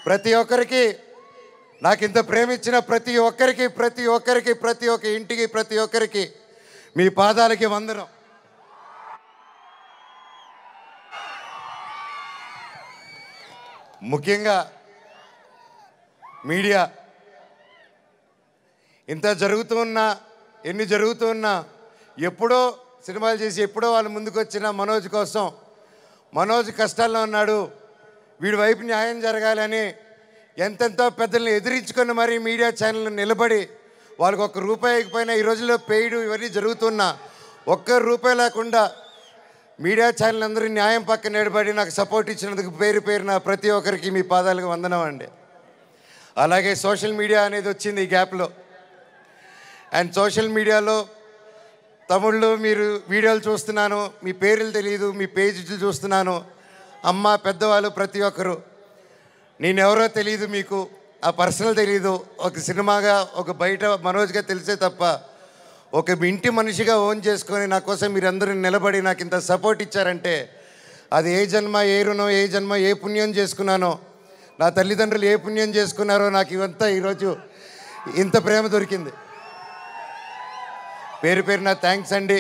ప్రతి ఒక్కరికి నాకు ఇంత ప్రేమించిన ప్రతి ఒక్క ఇంటికి ప్రతి ఒక్కరికి మీ పాదాలకి వందనం. ముఖ్యంగా మీడియా ఇంత జరుగుతున్నా ఎన్ని జరుగుతున్నా ఎప్పుడో సినిమాలు చేసి ఎప్పుడో వాళ్ళు ముందుకు వచ్చిన మనోజ్ కోసం, మనోజ్ కష్టాల్లో ఉన్నాడు, వీడి వైపు న్యాయం జరగాలని ఎంతెంతో పెద్దల్ని ఎదిరించుకొని మరీ మీడియా ఛానల్ నిలబడి వాళ్ళకి ఒక్క రూపాయి ఇకపోయినా ఈ రోజుల్లో పెయిడ్ ఇవన్నీ జరుగుతున్నా ఒక్క రూపాయి లేకుండా మీడియా ఛానల్ అందరూ న్యాయం పక్కన నిలబడి నాకు సపోర్ట్ ఇచ్చినందుకు పేరున ప్రతి ఒక్కరికి మీ పాదాలకు వందనం అండి. అలాగే సోషల్ మీడియా అనేది వచ్చింది ఈ గ్యాప్లో. అండ్ సోషల్ మీడియాలో తమ్ముళ్ళు మీరు వీడియోలు చూస్తున్నాను, మీ పేర్లు తెలియదు, మీ పేజీలు చూస్తున్నాను, అమ్మ పెద్దవాళ్ళు ప్రతి ఒక్కరు, నేనెవరో తెలియదు, మీకు ఆ పర్సనల్ తెలియదు, ఒక సినిమాగా ఒక బయట మనోజ్గా తెలిసే తప్ప ఒక ఇంటి మనిషిగా ఓన్ చేసుకొని నా కోసం మీరందరూ నిలబడి నాకు ఇంత సపోర్ట్ ఇచ్చారంటే అది ఏ జన్మ ఏ రుణం ఏ జన్మ ఏ పుణ్యం చేసుకున్నానో, నా తల్లిదండ్రులు ఏ పుణ్యం చేసుకున్నారో నాకు ఇవంతా ఈరోజు ఇంత ప్రేమ దొరికింది. పేరున థ్యాంక్స్ అండి.